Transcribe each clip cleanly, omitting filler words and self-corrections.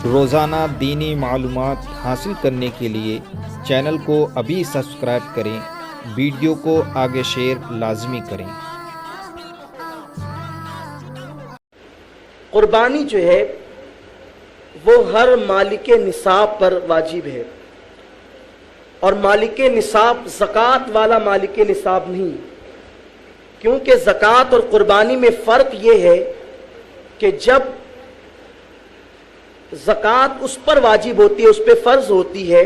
روزانہ دینی معلومات حاصل کرنے کے لیے چینل کو ابھی سبسکرائب کریں، ویڈیو کو آگے شیئر لازمی کریں۔ قربانی جو ہے وہ ہر مالک نصاب پر واجب ہے، اور مالک نصاب زکوٰۃ والا مالک نصاب نہیں، کیونکہ زکوٰۃ اور قربانی میں فرق یہ ہے کہ جب زکوٰۃ اس پر واجب ہوتی ہے، اس پہ فرض ہوتی ہے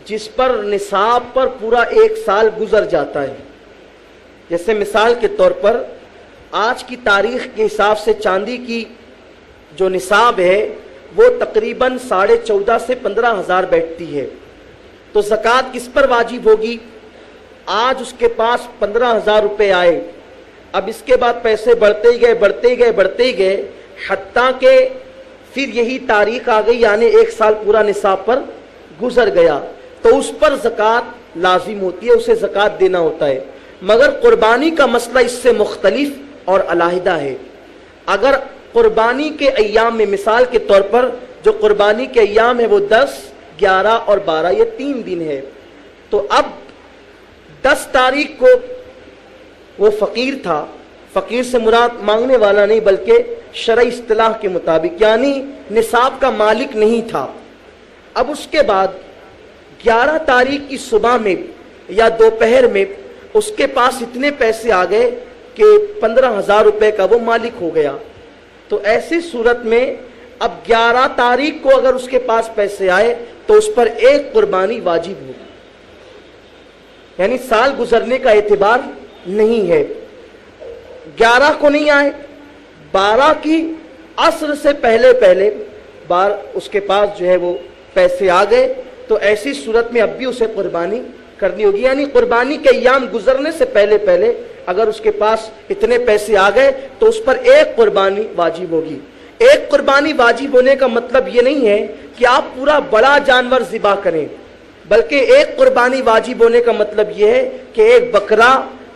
جس پر نصاب پر پورا 1 سال گزر جاتا ہے۔ جیسے مثال کے طور پر آج کی تاریخ کے حساب سے چاندی کی جو نصاب ہے وہ تقریباً 14.5 سے 15,000 بیٹھتی ہے، تو زکوٰۃ کس پر واجب ہوگی؟ آج اس کے پاس 15,000 روپے آئے، اب اس کے بعد پیسے بڑھتے ہی گئے حتیٰ کہ پھر یہی تاریخ آ گئی، یعنی 1 سال پورا نصاب پر گزر گیا، تو اس پر زکوٰۃ لازم ہوتی ہے، اسے زکوٰۃ دینا ہوتا ہے۔ مگر قربانی کا مسئلہ اس سے مختلف اور علیحدہ ہے۔ اگر قربانی کے ایام میں، مثال کے طور پر جو قربانی کے ایام ہے وہ 10، 11 اور 12، یہ 3 دن ہے، تو اب 10 تاریخ کو وہ فقیر تھا، فقیر سے مراد مانگنے والا نہیں بلکہ شرعی اصطلاح کے مطابق یعنی نصاب کا مالک نہیں تھا۔ اب اس کے بعد 11 تاریخ کی صبح میں یا دوپہر میں اس کے پاس اتنے پیسے آ گئے کہ 15,000 روپے کا وہ مالک ہو گیا، تو ایسی صورت میں اب 11 تاریخ کو اگر اس کے پاس پیسے آئے تو اس پر 1 قربانی واجب ہوگی، یعنی سال گزرنے کا اعتبار نہیں ہے۔ 11 کو نہیں آئے، 12 کی عصر سے پہلے اس کے پاس جو ہے وہ پیسے آ گئے، تو ایسی صورت میں اب بھی اسے قربانی کرنی ہوگی، یعنی قربانی کے ایام گزرنے سے پہلے اگر اس کے پاس اتنے پیسے آ گئے تو اس پر 1 قربانی واجب ہوگی۔ 1 قربانی واجب ہونے کا مطلب یہ نہیں ہے کہ آپ پورا بڑا جانور ذبح کریں، بلکہ 1 قربانی واجب ہونے کا مطلب یہ ہے کہ 1 بکرا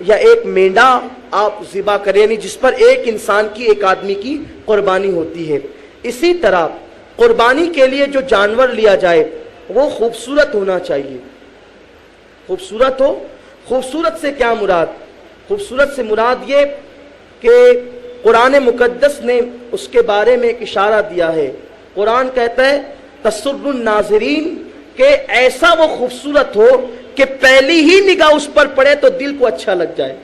یا 1 مینڈا آپ ذبح کریں، یعنی جس پر 1 انسان کی، 1 آدمی کی قربانی ہوتی ہے۔ اسی طرح قربانی کے لیے جو جانور لیا جائے وہ خوبصورت ہونا چاہیے، خوبصورت ہو۔ خوبصورت سے کیا مراد؟ خوبصورت سے مراد یہ کہ قرآن مقدس نے اس کے بارے میں ایک اشارہ دیا ہے۔ قرآن کہتا ہے تسر الناظرین، کہ ایسا وہ خوبصورت ہو کہ پہلی ہی نگاہ اس پر پڑے تو دل کو اچھا لگ جائے،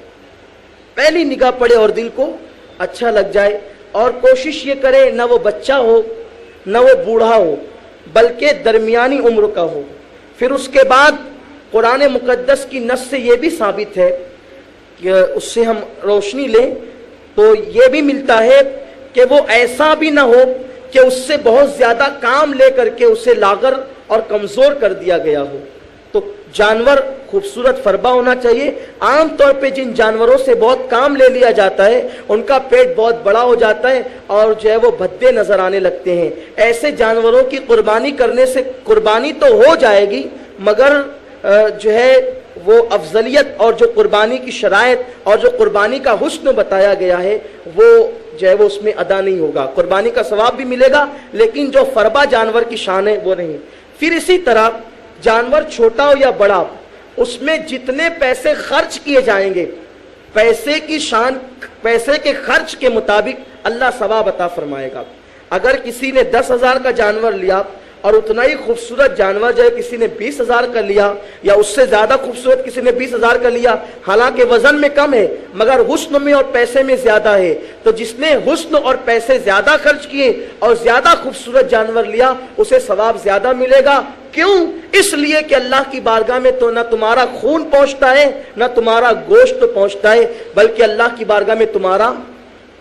پہلی نگاہ پڑے اور دل کو اچھا لگ جائے، اور کوشش یہ کرے نہ وہ بچہ ہو نہ وہ بوڑھا ہو بلکہ درمیانی عمر کا ہو۔ پھر اس کے بعد قرآن مقدس کی نص سے یہ بھی ثابت ہے کہ اس سے ہم روشنی لیں تو یہ بھی ملتا ہے کہ وہ ایسا بھی نہ ہو کہ اس سے بہت زیادہ کام لے کر کے اسے لاغر اور کمزور کر دیا گیا ہو۔ تو جانور خوبصورت فربا ہونا چاہیے۔ عام طور پہ جن جانوروں سے بہت کام لے لیا جاتا ہے ان کا پیٹ بہت بڑا ہو جاتا ہے اور جو ہے وہ بھدے نظر آنے لگتے ہیں۔ ایسے جانوروں کی قربانی کرنے سے قربانی تو ہو جائے گی مگر جو ہے وہ افضلیت اور جو قربانی کی شرائط اور جو قربانی کا حسن بتایا گیا ہے وہ جو ہے وہ اس میں ادا نہیں ہوگا۔ قربانی کا ثواب بھی ملے گا لیکن جو فربا جانور کی شان ہے وہ نہیں۔ پھر اسی طرح جانور چھوٹا ہو یا بڑا، اس میں جتنے پیسے خرچ کیے جائیں گے پیسے کی شان، پیسے کے خرچ کے مطابق اللہ ثواب عطا فرمائے گا۔ اگر کسی نے 10,000 کا جانور لیا اور اتنا ہی خوبصورت جانور جو ہے کسی نے 20,000 کا لیا، یا اس سے زیادہ خوبصورت کسی نے 20,000 کا لیا، حالانکہ وزن میں کم ہے مگر حسن میں اور پیسے میں زیادہ ہے، تو جس نے حسن اور پیسے زیادہ خرچ کیے اور زیادہ خوبصورت جانور لیا اسے ثواب زیادہ ملے گا۔ کیوں؟ اس لیے کہ اللہ کی بارگاہ میں تو نہ تمہارا خون پہنچتا ہے نہ تمہارا گوشت پہنچتا ہے بلکہ اللہ کی بارگاہ میں تمہارا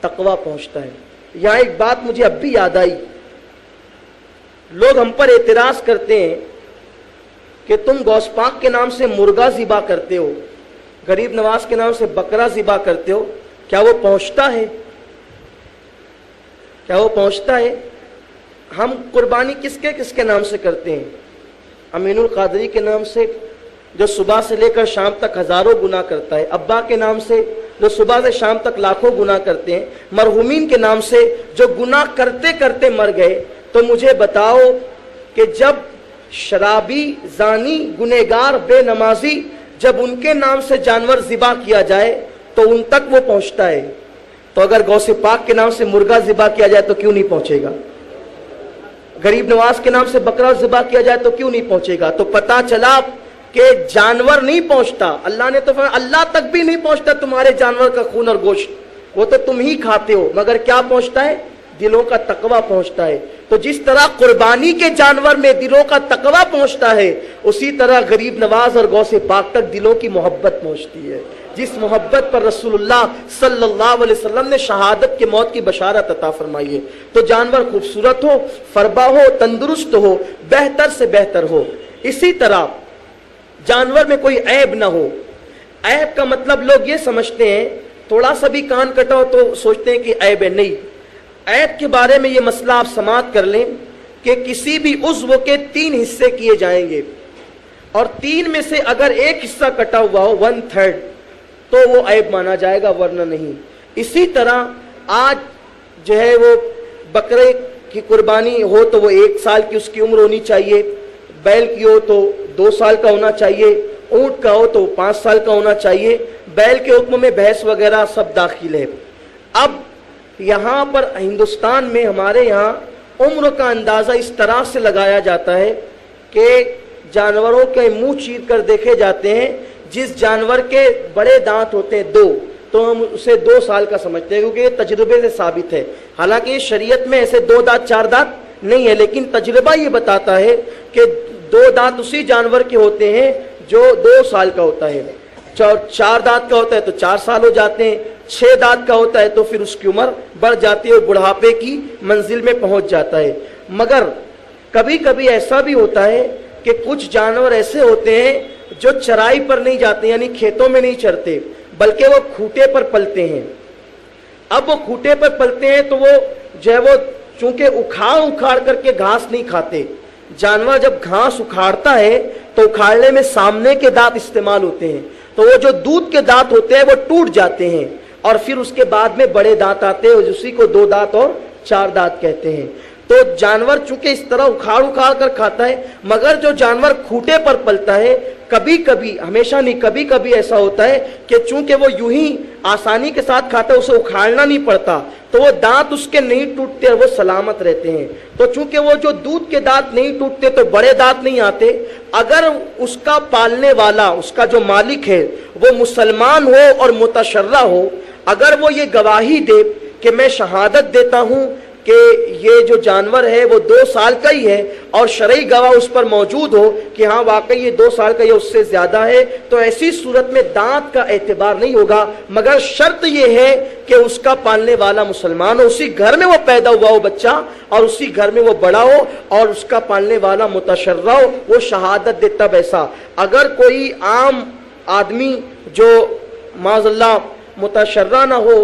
تقویٰ پہنچتا ہے۔ یہاں ایک بات مجھے اب بھی یاد آئی، لوگ ہم پر اعتراض کرتے ہیں کہ تم غوث پاک کے نام سے مرغا ذبح کرتے ہو، غریب نواز کے نام سے بکرا ذبح کرتے ہو، کیا وہ پہنچتا ہے؟ کیا وہ پہنچتا ہے؟ ہم قربانی کس کے نام سے کرتے ہیں؟ امین القادری کے نام سے جو صبح سے لے کر شام تک ہزاروں گناہ کرتا ہے، ابا کے نام سے جو صبح سے شام تک لاکھوں گناہ کرتے ہیں، مرحومین کے نام سے جو گناہ کرتے کرتے مر گئے، تو مجھے بتاؤ کہ جب شرابی، زانی، گنہگار، بے نمازی، جب ان کے نام سے جانور ذبح کیا جائے تو ان تک وہ پہنچتا ہے، تو اگر غوث پاک کے نام سے مرغا ذبح کیا جائے تو کیوں نہیں پہنچے گا؟ غریب نواز کے نام سے بکرا ذبح کیا جائے تو کیوں نہیں پہنچے گا؟ تو پتا چلا کہ جانور نہیں پہنچتا، اللہ نے تو فرمایا اللہ تک بھی نہیں پہنچتا تمہارے جانور کا خون اور گوشت، وہ تو تم ہی کھاتے ہو، مگر کیا پہنچتا ہے؟ دلوں کا تقویٰ پہنچتا ہے۔ تو جس طرح قربانی کے جانور میں دلوں کا تقویٰ پہنچتا ہے، اسی طرح غریب نواز اور غوث پاک تک دلوں کی محبت پہنچتی ہے، جس محبت پر رسول اللہ صلی اللہ علیہ وسلم نے شہادت کے موت کی بشارت عطا فرمائی ہے۔ تو جانور خوبصورت ہو، فربا ہو، تندرست ہو، بہتر سے بہتر ہو، اسی طرح جانور میں کوئی عیب نہ ہو۔ عیب کا مطلب لوگ یہ سمجھتے ہیں تھوڑا سا بھی کان کٹا ہو تو سوچتے ہیں کہ عیب ہے، نہیں۔ عیب کے بارے میں یہ مسئلہ آپ سماعت کر لیں کہ کسی بھی عضو کے 3 حصے کیے جائیں گے، اور 3 میں سے اگر ایک حصہ کٹا ہوا ہو 1/3 تو وہ عیب مانا جائے گا، ورنہ نہیں۔ اسی طرح آج جو ہے وہ بکرے کی قربانی ہو تو وہ 1 سال کی اس کی عمر ہونی چاہیے، بیل کی ہو تو 2 سال کا ہونا چاہیے، اونٹ کا ہو تو 5 سال کا ہونا چاہیے۔ بیل کے حکم میں بھینس وغیرہ سب داخل ہے۔ اب یہاں پر ہندوستان میں ہمارے یہاں عمر کا اندازہ اس طرح سے لگایا جاتا ہے کہ جانوروں کے منہ چیر کر دیکھے جاتے ہیں، جس جانور کے بڑے دانت ہوتے ہیں 2 تو ہم اسے 2 سال کا سمجھتے ہیں، کیونکہ یہ تجربے سے ثابت ہے۔ حالانکہ یہ شریعت میں ایسے 2 دانت 4 دانت نہیں ہے، لیکن تجربہ یہ بتاتا ہے کہ 2 دانت اسی جانور کے ہوتے ہیں جو 2 سال کا ہوتا ہے، 4 دانت کا ہوتا ہے تو 4 سال ہو جاتے ہیں، 6 دانت کا ہوتا ہے تو پھر اس کی عمر بڑھ جاتی ہے اور بڑھاپے کی منزل میں پہنچ جاتا ہے۔ مگر کبھی کبھی ایسا بھی ہوتا ہے کہ کچھ جانور ایسے ہوتے ہیں جو چرائی پر نہیں جاتے، یعنی کھیتوں میں نہیں چرتے، بلکہ وہ کھوٹے پر پلتے ہیں۔ اب وہ کھوٹے پر پلتے ہیں تو وہ جو ہے وہ چونکہ اکھاڑ کر کے گھاس نہیں کھاتے۔ جانور جب گھاس اکھاڑتا ہے تو اکھاڑنے میں سامنے کے دانت استعمال ہوتے ہیں، تو وہ جو دودھ کے دانت ہوتے ہیں وہ ٹوٹ جاتے ہیں، اور پھر اس کے بعد میں بڑے دانت آتے ہیں، اسی کو 2 دانت اور 4 دانت کہتے ہیں۔ تو جانور چونکہ اس طرح اکھاڑ کر کھاتا ہے، مگر جو جانور کھوٹے پر پلتا ہے کبھی کبھی، ہمیشہ نہیں، کبھی کبھی ایسا ہوتا ہے کہ چونکہ وہ یوں ہی آسانی کے ساتھ کھاتا ہے، اسے اکھاڑنا نہیں پڑتا، تو وہ دانت اس کے نہیں ٹوٹتے، وہ سلامت رہتے ہیں۔ تو چونکہ وہ جو دودھ کے دانت نہیں ٹوٹتے تو بڑے دانت نہیں آتے، اگر اس کا پالنے والا، اس کا جو مالک ہے وہ مسلمان ہو اور متشرع ہو، اگر وہ یہ گواہی دے کہ میں شہادت دیتا ہوں کہ یہ جو جانور ہے وہ 2 سال کا ہی ہے، اور شرعی گواہ اس پر موجود ہو کہ ہاں واقعی یہ 2 سال کا یا اس سے زیادہ ہے، تو ایسی صورت میں دانت کا اعتبار نہیں ہوگا، مگر شرط یہ ہے کہ اس کا پالنے والا مسلمان ہو، اسی گھر میں وہ پیدا ہوا ہو بچہ، اور اسی گھر میں وہ بڑا ہو، اور اس کا پالنے والا متشرع ہو، وہ شہادت دے تب ایسا۔ اگر کوئی عام آدمی جو معاذ اللہ متشرع نہ ہو،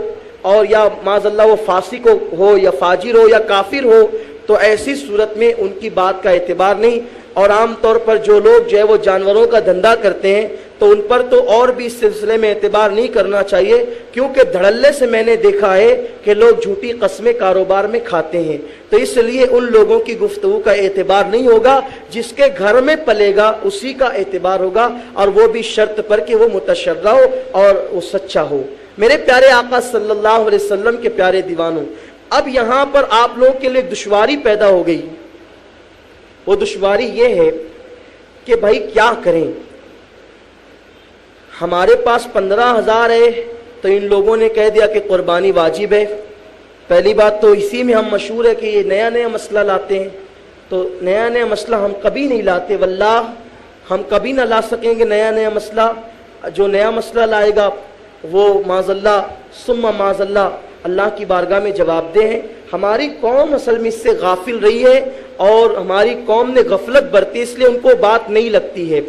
اور یا معاذ اللہ وہ فاسق ہو یا فاجر ہو یا کافر ہو، تو ایسی صورت میں ان کی بات کا اعتبار نہیں۔ اور عام طور پر جو لوگ جو ہے وہ جانوروں کا دھندا کرتے ہیں تو ان پر تو اور بھی اس سلسلے میں اعتبار نہیں کرنا چاہیے، کیونکہ دھڑلے سے میں نے دیکھا ہے کہ لوگ جھوٹی قسمیں کاروبار میں کھاتے ہیں۔ تو اس لیے ان لوگوں کی گفتگو کا اعتبار نہیں ہوگا، جس کے گھر میں پلے گا اسی کا اعتبار ہوگا، اور وہ بھی شرط پر کہ وہ متشرع ہو اور وہ سچا ہو۔ میرے پیارے آقا صلی اللہ علیہ وسلم کے پیارے دیوانوں، اب یہاں پر آپ لوگوں کے لیے دشواری پیدا ہو گئی۔ وہ دشواری یہ ہے کہ بھائی کیا کریں، ہمارے پاس 15,000 ہے تو ان لوگوں نے کہہ دیا کہ قربانی واجب ہے۔ پہلی بات تو اسی میں ہم مشہور ہے کہ یہ نیا نیا مسئلہ لاتے ہیں، تو نیا نیا مسئلہ ہم کبھی نہیں لاتے، واللہ ہم کبھی نہ لا سکیں گے نیا نیا مسئلہ۔ جو نیا مسئلہ لائے گا وہ معاذ اللہ ثم معاذ اللہ اللہ کی بارگاہ میں جواب دہ ہیں۔ ہماری قوم اصل میں اس سے غافل رہی ہے، اور ہماری قوم نے غفلت برتی، اس لیے ان کو بات نہیں لگتی ہے۔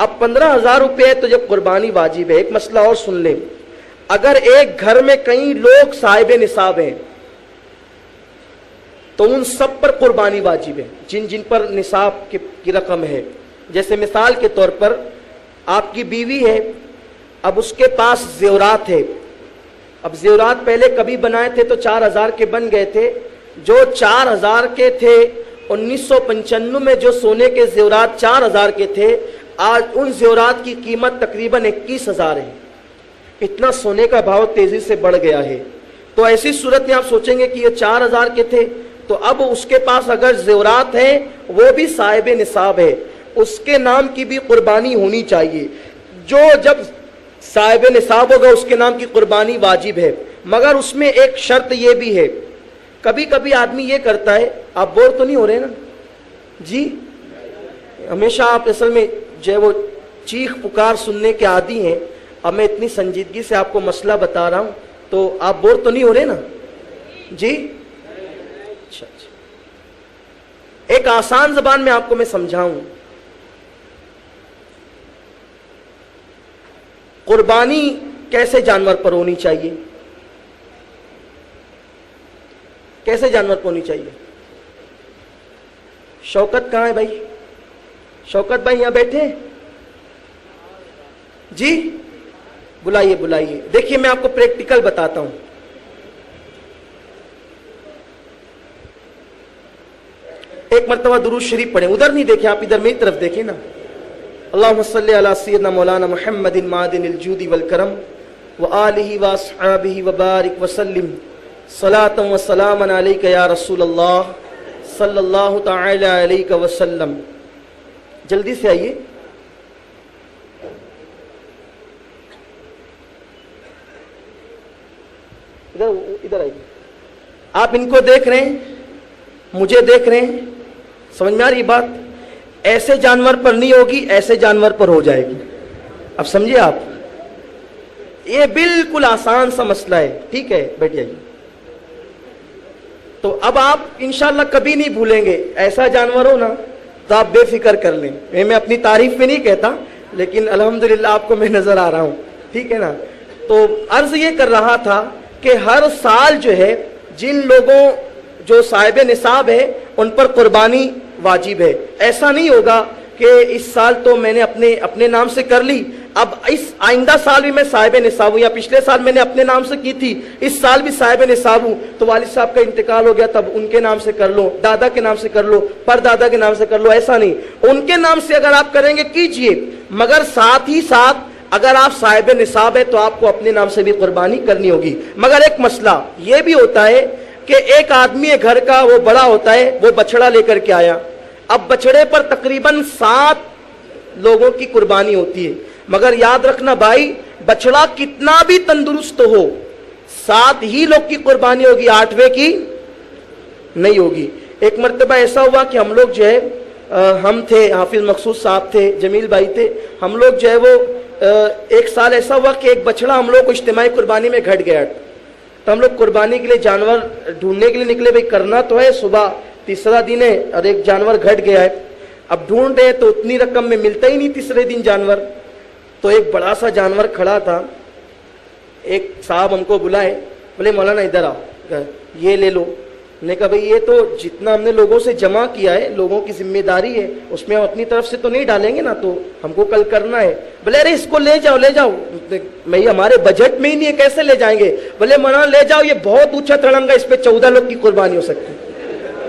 اب 15,000 روپے تو جب قربانی واجب ہے، ایک مسئلہ اور سن لیں، اگر ایک گھر میں کئی لوگ صاحب نصاب ہیں تو ان سب پر قربانی واجب ہے، جن جن پر نصاب کی رقم ہے۔ جیسے مثال کے طور پر آپ کی بیوی ہے، اب اس کے پاس زیورات ہے، اب زیورات پہلے کبھی بنائے تھے تو 4,000 کے بن گئے تھے، جو 4000 کے تھے 1995 میں جو سونے کے زیورات 4000 کے تھے آج ان زیورات کی قیمت تقریباً 21,000 ہے. اتنا سونے کا بھاؤ تیزی سے بڑھ گیا ہے. تو ایسی صورت میں آپ سوچیں گے کہ یہ 4000 کے تھے تو اب اس کے پاس اگر زیورات ہیں وہ بھی صاحب نصاب ہے, اس کے نام کی بھی قربانی ہونی چاہیے. جو جب صاحب نصاب ہوگا اس کے نام کی قربانی واجب ہے, مگر اس میں ایک شرط یہ بھی ہے. کبھی کبھی آدمی یہ کرتا ہے, آپ بور تو نہیں ہو رہے نا جی, ہمیشہ آپ اصل میں جو ہے وہ چیخ پکار سننے کے عادی ہیں. اب میں اتنی سنجیدگی سے آپ کو مسئلہ بتا رہا ہوں تو آپ بور تو نہیں ہو رہے نا جی. اچھا اچھا, ایک آسان زبان میں آپ کو میں سمجھاؤں. قربانی کیسے جانور پر ہونی چاہیے, کیسے جانور پر ہونی چاہیے؟ شوکت کہاں ہے بھائی؟ شوکت بھائی یہاں بیٹھے ہیں جی, بلائیے بلائیے. دیکھیے میں آپ کو پریکٹیکل بتاتا ہوں. ایک مرتبہ درود شریف پڑھیں. ادھر نہیں دیکھیں آپ, ادھر میری طرف دیکھیں نا. اللہم صلی علی سیدنا مولانا محمد معدن الجود والکرم وآلہ واصحابہ وبارک وسلم صلاۃ و سلاما علیک یا رسول اللہ صلی اللہ تعالی علیہ وسلم. جلدی سے آئیے. ادھر آئیے. آپ ان کو دیکھ رہے ہیں, مجھے دیکھ رہے ہیں, سمجھ میں آ رہی بات؟ ایسے جانور پر نہیں ہوگی, ایسے جانور پر ہو جائے گی. اب سمجھے آپ, یہ بالکل آسان سا مسئلہ ہے. ٹھیک ہے, بیٹھ جائیے. تو اب آپ انشاءاللہ کبھی نہیں بھولیں گے. ایسا جانور ہو نا تو آپ بے فکر کر لیں. میں اپنی تعریف میں نہیں کہتا, لیکن الحمدللہ آپ کو میں نظر آ رہا ہوں. ٹھیک ہے نا. تو عرض یہ کر رہا تھا کہ ہر سال جو ہے جن لوگوں جو صاحب نصاب ہے ان پر قربانی واجب ہے. ایسا نہیں ہوگا کہ اس سال تو میں نے اپنے نام سے کر لی, اب اس آئندہ سال بھی میں صاحب نصاب ہوں, یا پچھلے سال میں نے اپنے نام سے کی تھی اس سال بھی صاحب نصاب ہوں, تو والد صاحب کا انتقال ہو گیا تب ان کے نام سے کر لو, دادا کے نام سے کر لو, پر دادا کے نام سے کر لو. ایسا نہیں, ان کے نام سے اگر آپ کریں گے کیجئے, مگر ساتھ ہی ساتھ اگر آپ صاحب نصاب ہے تو آپ کو اپنے نام سے بھی قربانی کرنی ہوگی. مگر ایک مسئلہ یہ بھی ہوتا ہے کہ ایک آدمی گھر کا وہ بڑا ہوتا ہے, وہ بچڑا لے کر کے آیا. اب بچڑے پر تقریباً 7 لوگوں کی قربانی ہوتی ہے, مگر یاد رکھنا بھائی بچڑا کتنا بھی تندرست ہو 7 ہی لوگ کی قربانی ہوگی, 8ویں کی نہیں ہوگی. ایک مرتبہ ایسا ہوا کہ ہم لوگ جو ہے ہم تھے, حافظ مقصود صاحب تھے, جمیل بھائی تھے, ہم لوگ جو ہے وہ ایک سال ایسا ہوا کہ ایک بچڑا ہم لوگ کو اجتماعی قربانی میں گھٹ گیا. تو ہم لوگ قربانی کے لیے جانور ڈھونڈنے کے لیے نکلے. بھائی کرنا تو ہے, صبح تیسرا دن ہے اور ایک جانور گھٹ گیا ہے. اب ڈھونڈ رہے تو اتنی رقم میں ملتا ہی نہیں تیسرے دن جانور. تو ایک بڑا سا جانور کھڑا تھا. ایک صاحب ہم کو بلائے, بولے مولانا ادھر آؤ, یہ لے لو. نے کہا بھئی یہ تو جتنا ہم نے لوگوں سے جمع کیا ہے, لوگوں کی ذمہ داری ہے, اس میں ہم اپنی طرف سے تو نہیں ڈالیں گے نا, تو ہم کو کل کرنا ہے. بولے ارے اس کو لے جاؤ لے جاؤ. میں ہمارے بجٹ میں ہی نہیں ہے, کیسے لے جائیں گے؟ بولے مولانا لے جاؤ, یہ بہت اونچا تڑنگا, اس پہ 14 لوگ کی قربانی ہو سکتی.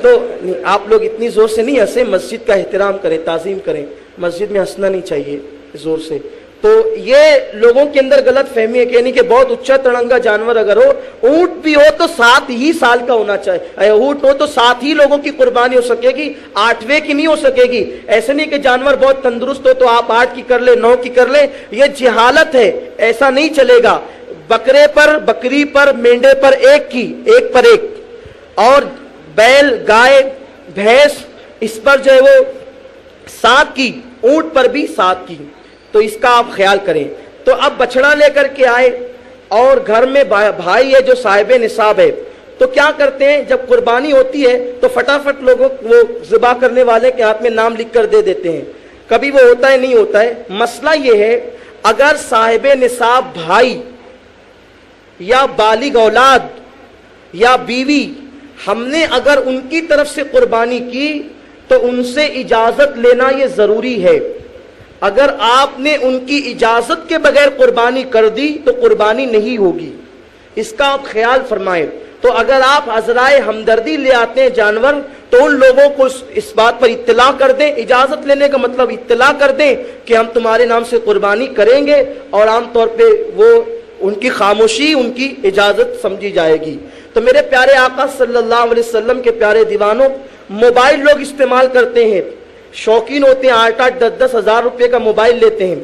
تو آپ لوگ اتنی زور سے نہیں ہنسیں, مسجد کا احترام کریں, تعظیم کریں. مسجد میں ہنسنا نہیں چاہیے زور سے. تو یہ لوگوں کے اندر غلط فہمی ہے کہ نہیں کہ بہت اونچا تڑنگا جانور اگر ہو, اونٹ بھی ہو تو 7 ہی سال کا ہونا چاہیے. اونٹ ہو تو 7 ہی لوگوں کی قربانی ہو سکے گی, 8ویں کی نہیں ہو سکے گی. ایسے نہیں کہ جانور بہت تندرست ہو تو آپ 8 کی کر لیں, 9 کی کر لیں, یہ جہالت ہے, ایسا نہیں چلے گا. بکرے پر, بکری پر, مینڈے پر ایک کی, ایک پر ایک, اور بیل, گائے, بھینس اس پر جو ہے وہ 7 کی, اونٹ پر بھی 7 کی. تو اس کا آپ خیال کریں. تو اب بچڑا لے کر کے آئے اور گھر میں بھائی ہے جو صاحب نصاب ہے, تو کیا کرتے ہیں جب قربانی ہوتی ہے تو فٹافٹ لوگوں وہ ذبح کرنے والے کے ہاتھ میں نام لکھ کر دے دیتے ہیں. کبھی وہ ہوتا ہے نہیں ہوتا ہے. مسئلہ یہ ہے اگر صاحب نصاب بھائی یا بالغ اولاد یا بیوی ہم نے اگر ان کی طرف سے قربانی کی تو ان سے اجازت لینا یہ ضروری ہے. اگر آپ نے ان کی اجازت کے بغیر قربانی کر دی تو قربانی نہیں ہوگی. اس کا آپ خیال فرمائیں. تو اگر آپ عذرائے ہمدردی لے آتے ہیں جانور تو ان لوگوں کو اس بات پر اطلاع کر دیں. اجازت لینے کا مطلب اطلاع کر دیں کہ ہم تمہارے نام سے قربانی کریں گے, اور عام طور پہ وہ ان کی خاموشی ان کی اجازت سمجھی جائے گی. تو میرے پیارے آقا صلی اللہ علیہ وسلم کے پیارے دیوانوں, موبائل لوگ استعمال کرتے ہیں, شوقین ہوتے ہیں, 8-8 10-10 ہزار روپے کا موبائل لیتے ہیں.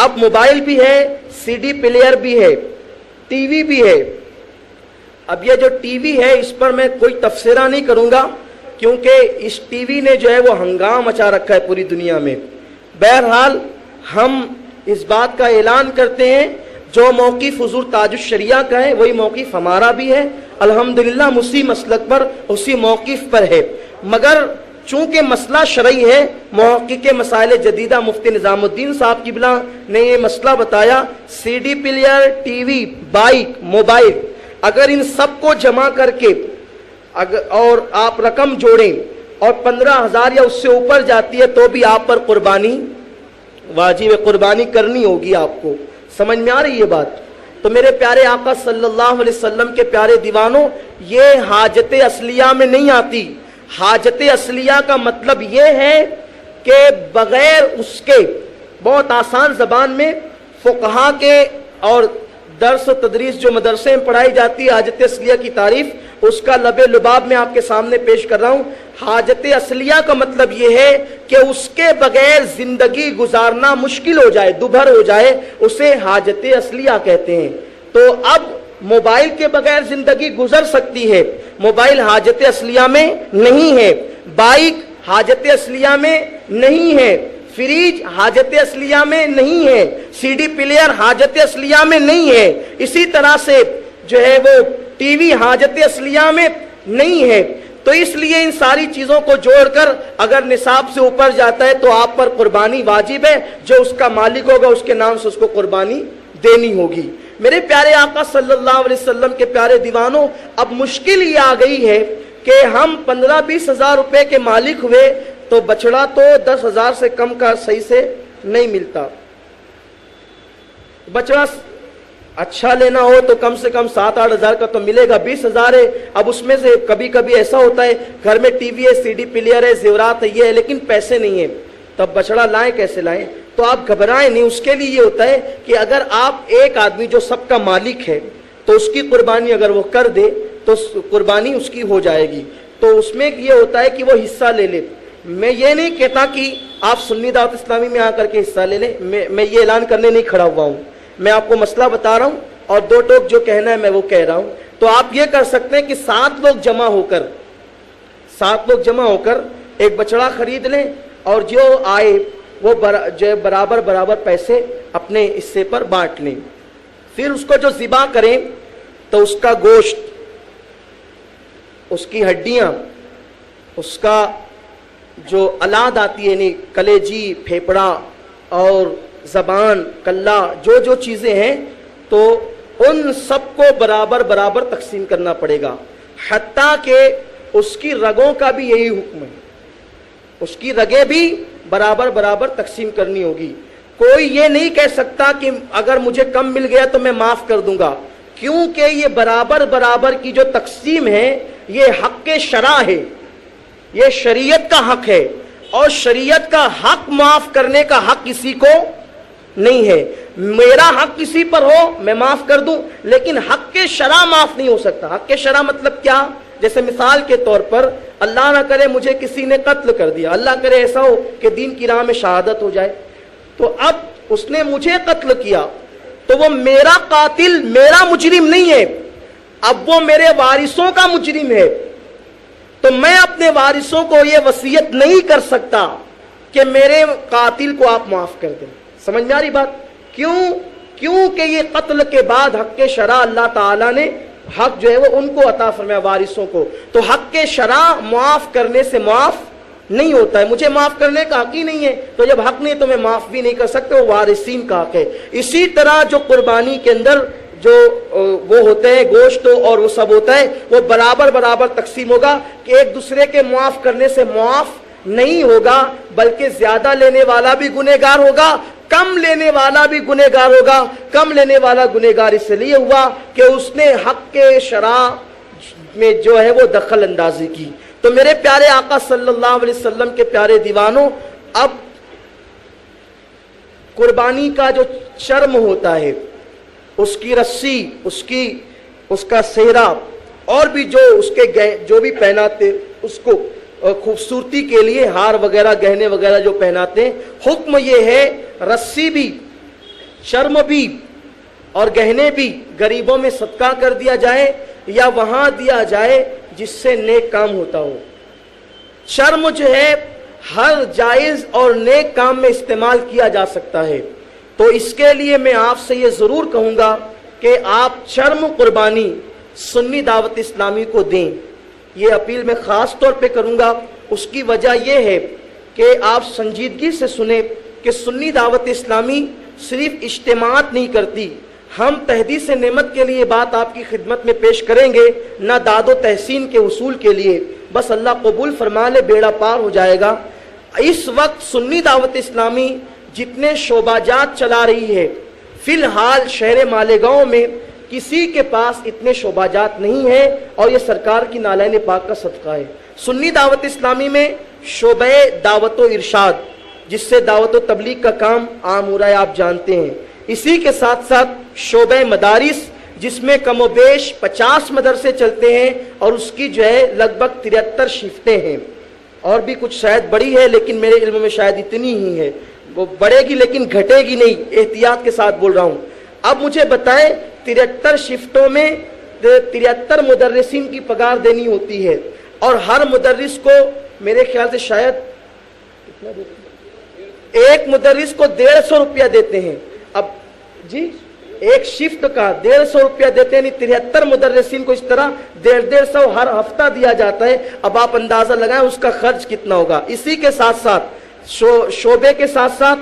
اب موبائل بھی ہے, سی ڈی پلیئر بھی ہے, ٹی وی بھی ہے. اب یہ جو ٹی وی ہے اس پر میں کوئی تبصرہ نہیں کروں گا, کیونکہ اس ٹی وی نے جو ہے وہ ہنگامہ مچا رکھا ہے پوری دنیا میں. بہرحال ہم اس بات کا اعلان کرتے ہیں, جو موقف حضور تاج الشریعہ کا ہے وہی موقف ہمارا بھی ہے. الحمدللہ اسی مسلک پر, اسی موقف پر ہے. مگر چونکہ مسئلہ شرعی ہے, محقق مسائل جدیدہ مفتی نظام الدین صاحب قبلہ نے یہ مسئلہ بتایا, C D player, T V, bike, mobile, اگر ان سب کو جمع کر کے اور آپ رقم جوڑیں اور 15,000 یا اس سے اوپر جاتی ہے تو بھی آپ پر قربانی واجب ہے, قربانی کرنی ہوگی آپ کو. سمجھ میں آ رہی ہے بات؟ تو میرے پیارے آقا صلی اللہ علیہ وسلم کے پیارے دیوانوں, یہ حاجت اصلیہ میں نہیں آتی. حاجت اصلیہ کا مطلب یہ ہے کہ بغیر اس کے, بہت آسان زبان میں فقہا کے اور درس و تدریس جو مدرسے میں پڑھائی جاتی ہے حاجت اصلیہ کی تعریف, اس کا لب لباب میں آپ کے سامنے پیش کر رہا ہوں. حاجت اصلیہ کا مطلب یہ ہے کہ اس کے بغیر زندگی گزارنا مشکل ہو جائے, دوبھر ہو جائے, اسے حاجت اصلیہ کہتے ہیں. تو اب موبائل کے بغیر زندگی گزر سکتی ہے, موبائل حاجت اصلیہ میں نہیں ہے. بائک حاجت اصلیہ میں نہیں ہے, فریج حاجت اصلیہ میں نہیں ہے, سی ڈی پلیئر حاجت اصلیہ میں نہیں ہے. اسی طرح سے جو ہے وہ ٹی وی حاجت اصلیہ میں نہیں ہے. تو اس لیے ان ساری چیزوں کو جوڑ کر اگر نصاب سے اوپر جاتا ہے تو آپ پر قربانی واجب ہے, جو اس کا مالک ہوگا اس کے نام سے اس کو قربانی دینی ہوگی. میرے پیارے آقا صلی اللہ علیہ وسلم کے پیارے دیوانوں, اب مشکل یہ آ گئی ہے کہ ہم 15-20 ہزار روپے کے مالک ہوئے تو بچڑا تو 10,000 سے کم کا صحیح سے نہیں ملتا. بچڑا اچھا لینا ہو تو کم سے کم 7-8 ہزار کا تو ملے گا. 20,000 ہے, اب اس میں سے کبھی کبھی ایسا ہوتا ہے گھر میں ٹی وی ہے, سی ڈی پلیئر ہے, زیورات ہے, یہ ہے, لیکن پیسے نہیں ہیں, تب بچڑا لائیں کیسے لائیں؟ تو آپ گھبرائیں نہیں. اس کے لیے یہ ہوتا ہے کہ اگر آپ ایک آدمی جو سب کا مالک ہے تو اس کی قربانی اگر وہ کر دے تو قربانی اس کی ہو جائے گی. تو اس میں یہ ہوتا ہے کہ وہ حصہ لے لے. میں یہ نہیں کہتا کہ آپ سنی دعوت اسلامی میں آ کر کے حصہ لے لیں, میں یہ اعلان کرنے نہیں کھڑا ہوا ہوں. میں آپ کو مسئلہ بتا رہا ہوں اور دو ٹوک جو کہنا ہے میں وہ کہہ رہا ہوں. تو آپ یہ کر سکتے ہیں کہ 7 لوگ جمع ہو کر ایک بچڑا خرید لیں, اور جو آئے وہ جو برابر پیسے اپنے حصے پر بانٹ لیں. پھر اس کو جو ذبح کریں تو اس کا گوشت, اس کی ہڈیاں, اس کا جو الاد آتی ہے, یعنی کلیجی, پھیپڑا اور زبان, کلا, جو چیزیں ہیں, تو ان سب کو برابر تقسیم کرنا پڑے گا. حتیٰ کہ اس کی رگوں کا بھی یہی حکم ہے, اس کی رگیں بھی برابر تقسیم کرنی ہوگی. کوئی یہ نہیں کہہ سکتا کہ اگر مجھے کم مل گیا تو میں معاف کر دوں گا, کیونکہ یہ برابر کی جو تقسیم ہے یہ حق شرع ہے, یہ شریعت کا حق ہے, اور شریعت کا حق معاف کرنے کا حق کسی کو نہیں ہے. میرا حق کسی پر ہو میں معاف کر دوں, لیکن حق شرع معاف نہیں ہو سکتا. حق شرع مطلب کیا؟ جیسے مثال کے طور پر اللہ نہ کرے مجھے کسی نے قتل کر دیا, اللہ کرے ایسا ہو کہ دین کی راہ میں شہادت ہو جائے, تو اب اس نے مجھے قتل کیا تو وہ میرا قاتل, میرا مجرم نہیں ہے, اب وہ میرے وارثوں کا مجرم ہے. تو میں اپنے وارثوں کو یہ وصیت نہیں کر سکتا کہ میرے قاتل کو آپ معاف کر دیں. سمجھ میں آ رہی بات؟ کیوں کہ یہ قتل کے بعد حق شرع اللہ تعالیٰ نے حق جو ہے وہ ان کو عطا فرمایا, وارثوں کو. تو حق شرع معاف کرنے سے معاف نہیں ہوتا ہے. مجھے معاف کرنے کا حق ہی نہیں ہے, تو جب حق نہیں تو میں معاف بھی نہیں کر سکتے, وہ وارثین کا حق ہے. اسی طرح جو قربانی کے اندر جو وہ ہوتے ہیں گوشت اور وہ سب ہوتا ہے, وہ برابر تقسیم ہوگا کہ ایک دوسرے کے معاف کرنے سے معاف نہیں ہوگا, بلکہ زیادہ لینے والا بھی گنہگار ہوگا, کم لینے والا بھی گنہگار ہوگا. کم لینے والا گنہگار اس لیے ہوا کہ اس نے حق کے شرع میں جو ہے وہ دخل اندازی کی۔ تو میرے پیارے آقا صلی اللہ علیہ وسلم کے پیارے دیوانوں، اب قربانی کا جو چرم ہوتا ہے، اس کی رسی، اس کا صحرا، اور بھی جو اس کے جو بھی پہناتے اس کو خوبصورتی کے لیے ہار وغیرہ گہنے وغیرہ جو پہناتے ہیں، حکم یہ ہے رسی بھی، چرم بھی اور گہنے بھی غریبوں میں صدقہ کر دیا جائے یا وہاں دیا جائے جس سے نیک کام ہوتا ہو۔ چرم جو ہے ہر جائز اور نیک کام میں استعمال کیا جا سکتا ہے، تو اس کے لیے میں آپ سے یہ ضرور کہوں گا کہ آپ چرم قربانی سنی دعوت اسلامی کو دیں۔ یہ اپیل میں خاص طور پہ کروں گا۔ اس کی وجہ یہ ہے کہ آپ سنجیدگی سے سنیں کہ سنی دعوت اسلامی صرف اجتماعات نہیں کرتی، ہم تحدیث نعمت کے لیے بات آپ کی خدمت میں پیش کریں گے، نہ داد و تحسین کے حصول کے لیے، بس اللہ قبول فرما لے بیڑا پار ہو جائے گا۔ اس وقت سنی دعوت اسلامی جتنے شعبہ جات چلا رہی ہے، فی الحال شہر مالیگاؤں میں کسی کے پاس اتنے شعبہ جات نہیں ہیں، اور یہ سرکار کی نالین پاک کا صدقہ ہے۔ سنی دعوت اسلامی میں شعبہ دعوت و ارشاد، جس سے دعوت و تبلیغ کا کام عام ہو رہا ہے، آپ جانتے ہیں۔ اسی کے ساتھ ساتھ شعبہ مدارس، جس میں کم و بیش 50 مدرسے چلتے ہیں، اور اس کی جو ہے لگ بھگ 73 شفٹیں ہیں، اور بھی کچھ شاید بڑی ہے لیکن میرے علم میں شاید اتنی ہی ہے، وہ بڑھے گی لیکن گھٹے گی نہیں، احتیاط کے ساتھ بول رہا ہوں۔ اب مجھے بتائیں 73 شفٹوں میں 73 مدرسین کی پگار دینی ہوتی ہے، اور ہر مدرس کو میرے خیال سے شاید ایک مدرس کو 150 روپیہ دیتے ہیں۔ اب جی ایک شفٹ کا 150 روپیہ دیتے ہیں، یعنی 73 مدرسین کو اس طرح 150 ہر ہفتہ دیا جاتا ہے۔ اب آپ اندازہ لگائیں اس کا خرچ کتنا ہوگا۔ اسی کے ساتھ ساتھ شعبے کے ساتھ ساتھ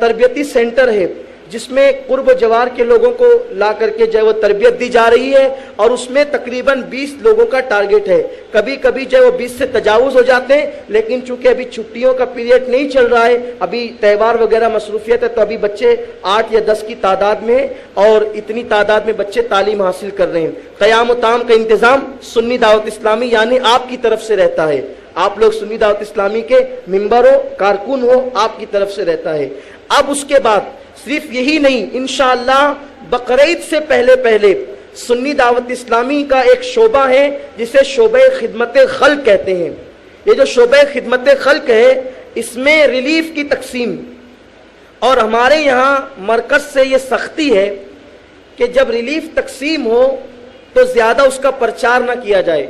تربیتی سینٹر ہے، جس میں قرب و جوار کے لوگوں کو لا کر کے جو ہے وہ تربیت دی جا رہی ہے، اور اس میں تقریباً 20 لوگوں کا ٹارگٹ ہے۔ کبھی کبھی جو ہے وہ 20 سے تجاوز ہو جاتے ہیں، لیکن چونکہ ابھی چھٹیوں کا پیریڈ نہیں چل رہا ہے، ابھی تہوار وغیرہ مصروفیت ہے، تو ابھی بچے 8 یا 10 کی تعداد میں ہیں، اور اتنی تعداد میں بچے تعلیم حاصل کر رہے ہیں۔ قیام و طعام کا انتظام سنی دعوت اسلامی یعنی آپ کی طرف سے رہتا ہے۔ آپ لوگ سنی دعوت اسلامی کے ممبر ہو، کارکن ہو، آپ کی طرف سے رہتا ہے۔ اب اس کے بعد صرف یہی نہیں، انشاءاللہ بقرعید سے پہلے سنی دعوت اسلامی کا ایک شعبہ ہے جسے شعبہ خدمت خلق کہتے ہیں۔ یہ جو شعبہ خدمت خلق ہے، اس میں ریلیف کی تقسیم، اور ہمارے یہاں مرکز سے یہ سختی ہے کہ جب ریلیف تقسیم ہو تو زیادہ اس کا پرچار نہ کیا جائے۔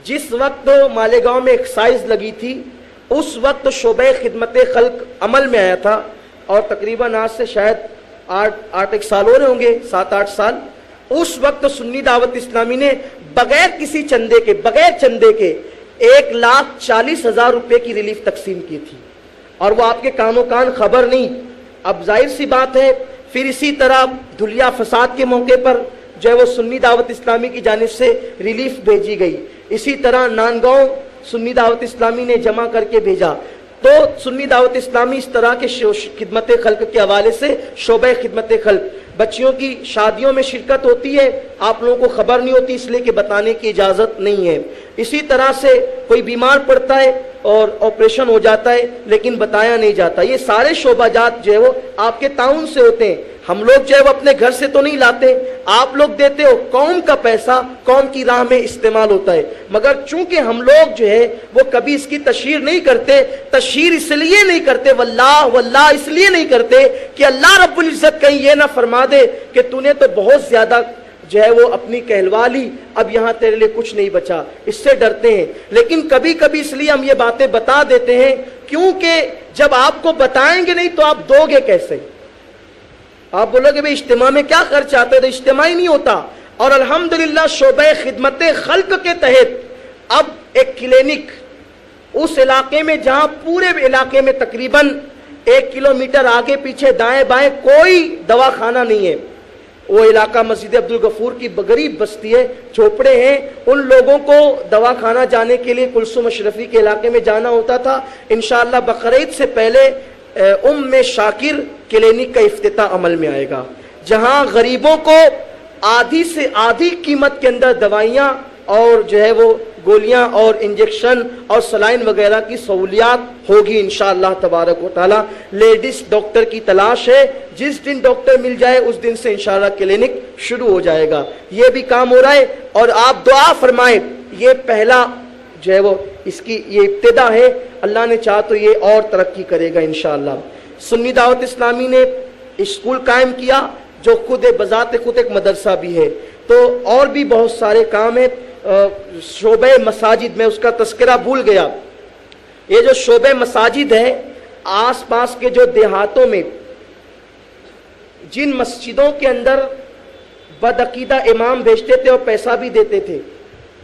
جس وقت مالیگاؤں میں ایکسائز لگی تھی، اس وقت شعبہ خدمت خلق عمل میں آیا تھا، اور تقریباً آج سے شاید 8 سال ہو رہے ہوں گے، 7-8 سال۔ اس وقت سنی دعوت اسلامی نے بغیر کسی چندے کے 1,40,000 روپے کی ریلیف تقسیم کی تھی، اور وہ آپ کے کانوں کان خبر نہیں۔ اب ظاہر سی بات ہے، پھر اسی طرح دھلیا فساد کے موقع پر جو ہے وہ سنی دعوت اسلامی کی جانب سے ریلیف بھیجی گئی۔ اسی طرح نانگاؤں سنی دعوت اسلامی نے جمع کر کے بھیجا۔ تو سنی دعوت اسلامی اس طرح کے خدمت خلق کے حوالے سے شعبہ خدمت خلق، بچیوں کی شادیوں میں شرکت ہوتی ہے، آپ لوگوں کو خبر نہیں ہوتی اس لیے کہ بتانے کی اجازت نہیں ہے۔ اسی طرح سے کوئی بیمار پڑتا ہے اور آپریشن ہو جاتا ہے لیکن بتایا نہیں جاتا۔ یہ سارے شعبہ جات جو ہے وہ آپ کے تعاون سے ہوتے ہیں۔ ہم لوگ جو ہے وہ اپنے گھر سے تو نہیں لاتے، آپ لوگ دیتے ہو، قوم کا پیسہ قوم کی راہ میں استعمال ہوتا ہے، مگر چونکہ ہم لوگ جو ہے وہ کبھی اس کی تشہیر نہیں کرتے۔ تشہیر اس لیے نہیں کرتے، واللہ اس لیے نہیں کرتے کہ اللہ رب العزت کہیں یہ نہ فرما دے کہ تو نے تو بہت زیادہ جو ہے وہ اپنی کہلوا لی، اب یہاں تیرے لیے کچھ نہیں بچا، اس سے ڈرتے ہیں۔ لیکن کبھی کبھی اس لیے ہم یہ باتیں بتا دیتے ہیں کیونکہ جب آپ کو بتائیں گے نہیں تو آپ دو گے کیسے؟ آپ بولو گے بھئی اجتماع میں کیا خرچ آتا ہے، تو اجتماع ہی نہیں ہوتا۔ اور الحمدللہ شعبہ خدمت خلق کے تحت اب ایک کلینک اس علاقے میں، جہاں پورے علاقے میں تقریباً 1 کلومیٹر آگے پیچھے دائیں بائیں کوئی دواخانہ نہیں ہے، وہ علاقہ مسجد عبدالغفور کی غریب بستی ہے، جھوپڑے ہیں، ان لوگوں کو دواخانہ جانے کے لیے کلثوم اشرفی کے علاقے میں جانا ہوتا تھا۔ انشاءاللہ بقرعید سے پہلے شاکر کلینک کا افتتاح عمل میں آئے گا، جہاں غریبوں کو آدھی سے آدھی قیمت کے اندر دوائیاں اور جو ہے وہ گولیاں اور انجیکشن اور سلائن وغیرہ کی سہولیات ہوگی انشاءاللہ تبارک و تعالی۔ لیڈیز ڈاکٹر کی تلاش ہے، جس دن ڈاکٹر مل جائے اس دن سے انشاءاللہ کلینک شروع ہو جائے گا۔ یہ بھی کام ہو رہا ہے، اور آپ دعا فرمائیں، یہ پہلا جو ہے وہ اس کی یہ ابتدا ہے، اللہ نے چاہا تو یہ اور ترقی کرے گا انشاءاللہ۔ سنی دعوت اسلامی نے اسکول قائم کیا جو خود بذات خود ایک مدرسہ بھی ہے، تو اور بھی بہت سارے کام ہیں۔ شعبہ مساجد، میں اس کا تذکرہ بھول گیا، یہ جو شعبہ مساجد ہے، آس پاس کے جو دیہاتوں میں جن مسجدوں کے اندر بدعقیدہ امام بھیجتے تھے اور پیسہ بھی دیتے تھے،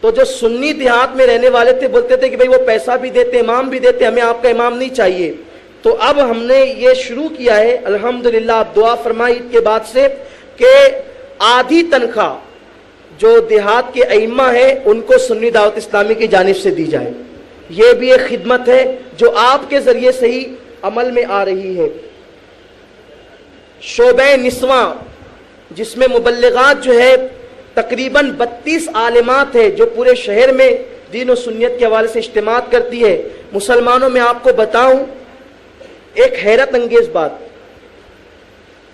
تو جو سنی دیہات میں رہنے والے تھے بولتے تھے کہ بھئی وہ پیسہ بھی دیتے، امام بھی دیتے، ہمیں آپ کا امام نہیں چاہیے۔ تو اب ہم نے یہ شروع کیا ہے الحمدللہ، آپ دعا فرمائی عید کے بعد سے کہ آدھی تنخواہ جو دیہات کے ائمہ ہیں ان کو سنی دعوت اسلامی کی جانب سے دی جائے۔ یہ بھی ایک خدمت ہے جو آپ کے ذریعے سے ہی عمل میں آ رہی ہے۔ شعبہ نسواں، جس میں مبلغات جو ہے تقریباً 32 عالمات ہے جو پورے شہر میں دین و سنت کے حوالے سے اجتماعات کرتی ہے۔ مسلمانوں میں آپ کو بتاؤں ایک حیرت انگیز بات،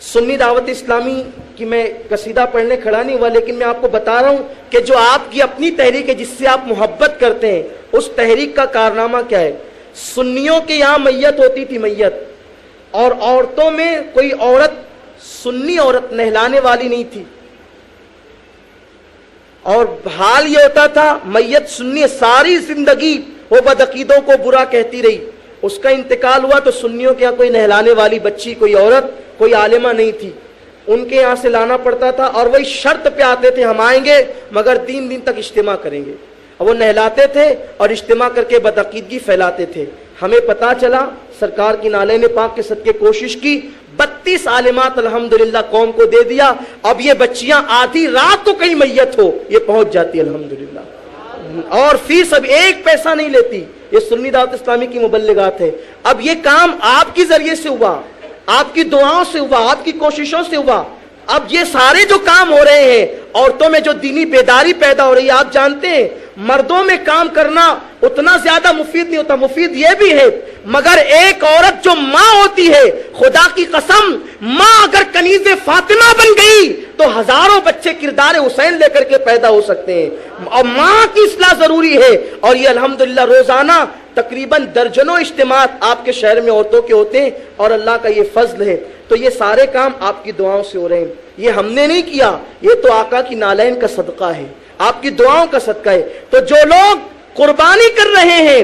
سنی دعوت اسلامی کی میں قصیدہ پڑھنے کھڑا نہیں ہوا، لیکن میں آپ کو بتا رہا ہوں کہ جو آپ کی اپنی تحریک ہے جس سے آپ محبت کرتے ہیں، اس تحریک کا کارنامہ کیا ہے۔ سنیوں کے یہاں میت ہوتی تھی، میت، اور عورتوں میں کوئی عورت سنی عورت نہلانے والی نہیں تھی، اور حال یہ ہوتا تھا میت سنی ساری زندگی وہ بدعقیدوں کو برا کہتی رہی، اس کا انتقال ہوا تو سنیوں کے یہاں کوئی نہلانے والی بچی، کوئی عورت، کوئی عالمہ نہیں تھی، ان کے یہاں سے لانا پڑتا تھا، اور وہی شرط پہ آتے تھے ہم آئیں گے مگر 3 دن تک اجتماع کریں گے، اور وہ نہلاتے تھے اور اجتماع کر کے بدعقیدگی پھیلاتے تھے۔ ہمیں پتا چلا، سرکار کی نالین پاک کے صدقے کوشش کی، 32 عالمات الحمدللہ قوم کو دے دیا۔ اب یہ بچیاں آدھی رات کو کہیں میت ہو یہ پہنچ جاتی الحمدللہ، اور فیس اب 1 پیسہ نہیں لیتی۔ یہ سنی دعوت اسلامی کی مبلغات ہے۔ اب یہ کام آپ کی ذریعے سے ہوا، آپ کی دعاؤں سے ہوا، آپ کی کوششوں سے ہوا۔ اب یہ سارے جو کام ہو رہے ہیں، عورتوں میں جو دینی بیداری پیدا ہو رہی ہے، آپ جانتے ہیں مردوں میں کام کرنا اتنا زیادہ مفید نہیں ہوتا، مفید یہ بھی ہے، مگر ایک عورت جو ماں ہوتی ہے، خدا کی قسم، ماں اگر کنیز فاطمہ بن گئی تو ہزاروں بچے کردار حسین لے کر کے پیدا ہو سکتے ہیں، اور ماں کی اصلاح ضروری ہے۔ اور یہ الحمدللہ روزانہ تقریباً درجنوں اجتماعات آپ کے شہر میں عورتوں کے ہوتے ہیں، اور اللہ کا یہ فضل ہے۔ تو یہ سارے کام آپ کی دعاؤں سے ہو رہے ہیں، یہ ہم نے نہیں کیا، یہ تو آقا کی نالین کا صدقہ ہے، آپ کی دعاؤں کا صدقہ ہے۔ تو جو لوگ قربانی کر رہے ہیں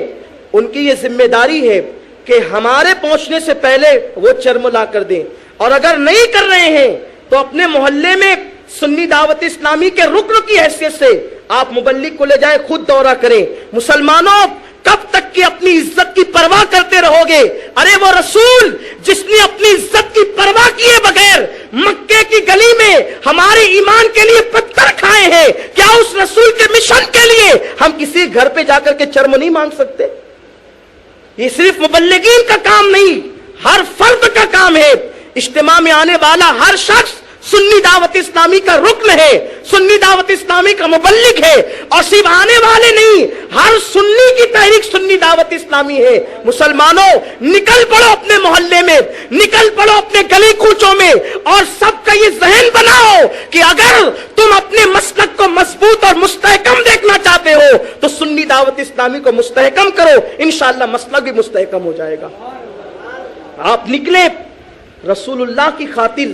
ان کی یہ ذمہ داری ہے کہ ہمارے پہنچنے سے پہلے وہ چرم لا کر دیں، اور اگر نہیں کر رہے ہیں تو اپنے محلے میں سنی دعوت اسلامی کے رکن کی حیثیت سے آپ مبلغ کو لے جائیں، خود دورہ کریں۔ مسلمانوں، کب تک کہ اپنی عزت کی پرواہ کرتے رہو گے؟ ارے وہ رسول جس نے اپنی عزت کی پرواہ کیے بغیر مکے کی گلی میں ہمارے ایمان کے لیے پتھر کھائے ہیں، کیا اس رسول کے مشن کے لیے ہم کسی گھر پہ جا کر کے چرم نہیں مانگ سکتے؟ یہ صرف مبلغین کا کام نہیں، ہر فرد کا کام ہے۔ اجتماع میں آنے والا ہر شخص سنی دعوت اسلامی کا رکن ہے، سنی دعوت اسلامی کا مبلغ ہے، اور صرف آنے والے نہیں، ہر سنی کی تحریک سنی دعوت اسلامی ہے۔ مسلمانوں، نکل پڑو اپنے محلے میں، نکل پڑو اپنے گلی کوچوں میں، اور سب کا یہ ذہن بناؤ کہ اگر تم اپنے مسلک کو مضبوط اور مستحکم دیکھنا چاہتے ہو تو سنی دعوت اسلامی کو مستحکم کرو، انشاءاللہ مسلک بھی مستحکم ہو جائے گا۔ آپ نکلے رسول اللہ کی خاطر،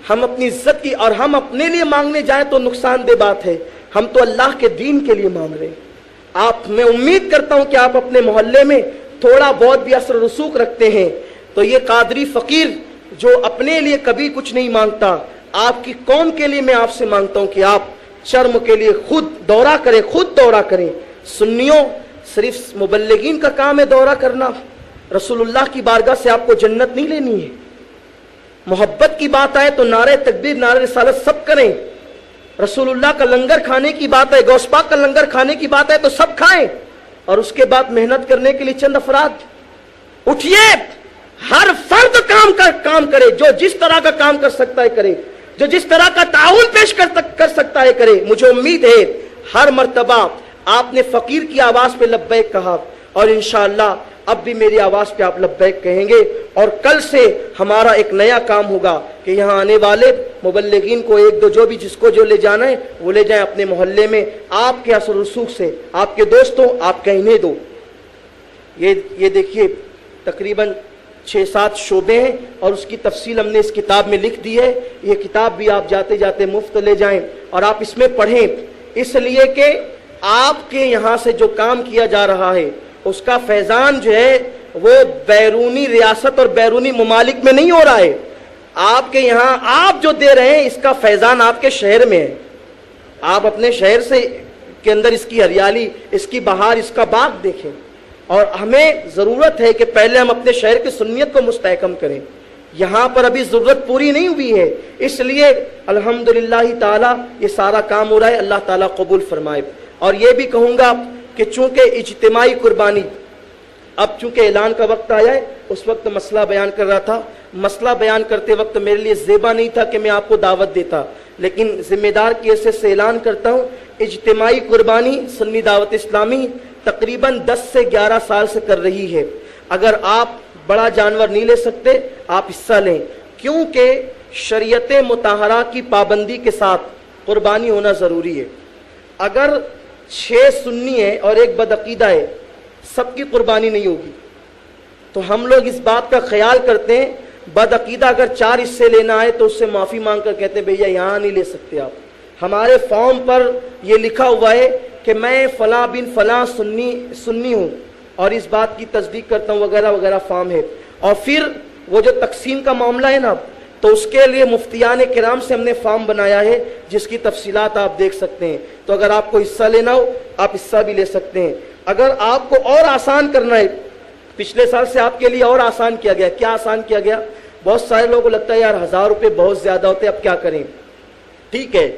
ہم اپنی عزت کی، اور ہم اپنے لیے مانگنے جائیں تو نقصان دہ بات ہے، ہم تو اللہ کے دین کے لیے مانگ رہے ہیں۔ میں امید کرتا ہوں کہ آپ اپنے محلے میں تھوڑا بہت بھی اثر رسوخ رکھتے ہیں، تو یہ قادری فقیر جو اپنے لیے کبھی کچھ نہیں مانگتا، آپ کی قوم کے لیے میں آپ سے مانگتا ہوں کہ آپ چرم کے لیے خود دورہ کریں، خود دورہ کریں۔ سنیوں، صرف مبلغین کا کام ہے دورہ کرنا، رسول اللہ کی بارگاہ سے آپ کو جنت نہیں لینی ہے۔ محبت کی بات آئے تو نعرہ تکبیر، نعرہ رسالت سب کریں، رسول اللہ کا لنگر کھانے کی بات ہے، غوث پاک کا لنگر کھانے کی بات ہے تو سب کھائیں، اور اس کے بعد محنت کرنے کے لیے چند افراد اٹھیے، ہر فرد کام کرے، جو جس طرح کا کام کر سکتا ہے کرے، جو جس طرح کا تعاون پیش کر سکتا ہے کرے۔ مجھے امید ہے ہر مرتبہ آپ نے فقیر کی آواز پہ لبیک کہا اور انشاءاللہ اب بھی میری آواز پہ آپ لبیک کہیں گے. اور کل سے ہمارا ایک نیا کام ہوگا کہ یہاں آنے والے مبلغین کو ایک دو جو بھی جس کو جو لے جانا ہے وہ لے جائیں اپنے محلے میں. آپ کے اثر رسوخ سے آپ کے دوستوں آپ کہنے دو. یہ دیکھیے تقریباً 6-7 شعبے ہیں اور اس کی تفصیل ہم نے اس کتاب میں لکھ دی ہے. یہ کتاب بھی آپ جاتے جاتے مفت لے جائیں اور آپ اس میں پڑھیں، اس لیے کہ آپ کے یہاں سے جو کام کیا جا رہا ہے اس کا فیضان جو ہے وہ بیرونی ریاست اور بیرونی ممالک میں نہیں ہو رہا ہے. آپ کے یہاں آپ جو دے رہے ہیں اس کا فیضان آپ کے شہر میں ہے. آپ اپنے شہر سے کے اندر اس کی ہریالی، اس کی بہار، اس کا باغ دیکھیں. اور ہمیں ضرورت ہے کہ پہلے ہم اپنے شہر کی سنیت کو مستحکم کریں. یہاں پر ابھی ضرورت پوری نہیں ہوئی ہے، اس لیے الحمدللہ تعالی یہ سارا کام ہو رہا ہے. اللہ تعالیٰ قبول فرمائے. اور یہ بھی کہوں گا کہ چونکہ اجتماعی قربانی، اب چونکہ اعلان کا وقت آیا ہے، اس وقت مسئلہ بیان کر رہا تھا. مسئلہ بیان کرتے وقت میرے لیے زیبا نہیں تھا کہ میں آپ کو دعوت دیتا، لیکن ذمہ دار کی حیثیت سے اعلان کرتا ہوں. اجتماعی قربانی سنی دعوت اسلامی تقریباً 10 سے 11 سال سے کر رہی ہے. اگر آپ بڑا جانور نہیں لے سکتے آپ حصہ لیں، کیونکہ شریعت مطہرہ کی پابندی کے ساتھ قربانی ہونا ضروری ہے. اگر 6 سنی ہے اور ایک بدعقیدہ ہے، سب کی قربانی نہیں ہوگی. تو ہم لوگ اس بات کا خیال کرتے ہیں، بدعقیدہ اگر 4 حصے لینا ہے تو اس سے معافی مانگ کر کہتے ہیں بھیا یہاں نہیں لے سکتے آپ. ہمارے فارم پر یہ لکھا ہوا ہے کہ میں فلاں بن فلاں سنی ہوں اور اس بات کی تصدیق کرتا ہوں وغیرہ وغیرہ فارم ہے. اور پھر وہ جو تقسیم کا معاملہ ہے نا، تو اس کے لیے مفتیان کرام سے ہم نے فارم بنایا ہے جس کی تفصیلات آپ دیکھ سکتے ہیں. تو اگر آپ کو حصہ لینا ہو آپ حصہ بھی لے سکتے ہیں. اگر آپ کو اور آسان کرنا ہے، پچھلے سال سے آپ کے لیے اور آسان کیا گیا. کیا آسان کیا گیا؟ بہت سارے لوگوں کو لگتا ہے یار 1000 روپے بہت زیادہ ہوتے اب کیا کریں. ٹھیک ہے،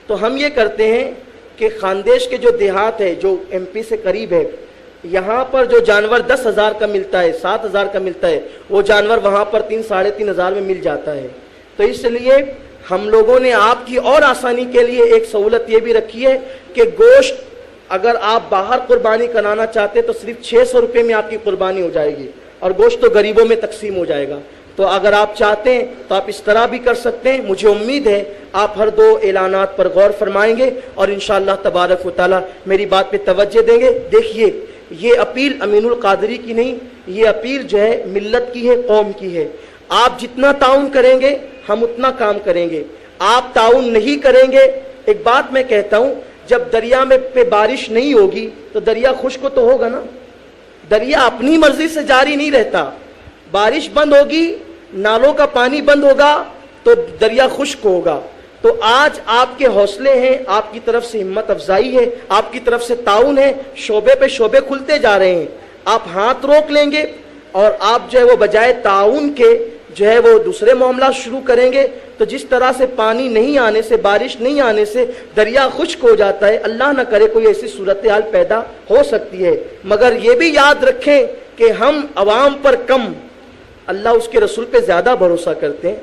تو ہم یہ کرتے ہیں کہ خاندیش کے جو دیہات ہے جو ایم پی سے قریب ہے، یہاں پر جو جانور 10,000 کا ملتا ہے، 7,000 کا ملتا ہے، وہ جانور وہاں پر 3-3,500 میں مل جاتا ہے. تو اس لیے ہم لوگوں نے آپ کی اور آسانی کے لیے ایک سہولت یہ بھی رکھی ہے کہ گوشت اگر آپ باہر قربانی کرانا چاہتے تو صرف 600 روپے میں آپ کی قربانی ہو جائے گی اور گوشت تو غریبوں میں تقسیم ہو جائے گا. تو اگر آپ چاہتے ہیں تو آپ اس طرح بھی کر سکتے ہیں. مجھے امید ہے آپ ہر 2 اعلانات پر غور فرمائیں گے اور انشاءاللہ تبارک و تعالی میری بات پہ توجہ دیں گے. دیکھیے یہ اپیل امین القادری کی نہیں، یہ اپیل جو ہے ملت کی ہے، قوم کی ہے. آپ جتنا تعاون کریں گے ہم اتنا کام کریں گے. آپ تعاون نہیں کریں گے، ایک بات میں کہتا ہوں، جب دریا میں پہ بارش نہیں ہوگی تو دریا خشک تو ہوگا نا. دریا اپنی مرضی سے جاری نہیں رہتا. بارش بند ہوگی، نالوں کا پانی بند ہوگا تو دریا خشک ہوگا. تو آج آپ کے حوصلے ہیں، آپ کی طرف سے ہمت افزائی ہے، آپ کی طرف سے تعاون ہے، شعبے پہ شعبے کھلتے جا رہے ہیں. آپ ہاتھ روک لیں گے اور آپ جو ہے وہ بجائے تعاون کے جو ہے وہ دوسرے معاملات شروع کریں گے تو جس طرح سے پانی نہیں آنے سے، بارش نہیں آنے سے دریا خشک ہو جاتا ہے، اللہ نہ کرے کوئی ایسی صورتحال پیدا ہو سکتی ہے. مگر یہ بھی یاد رکھیں کہ ہم عوام پر کم، اللہ اس کے رسول پہ زیادہ بھروسہ کرتے ہیں،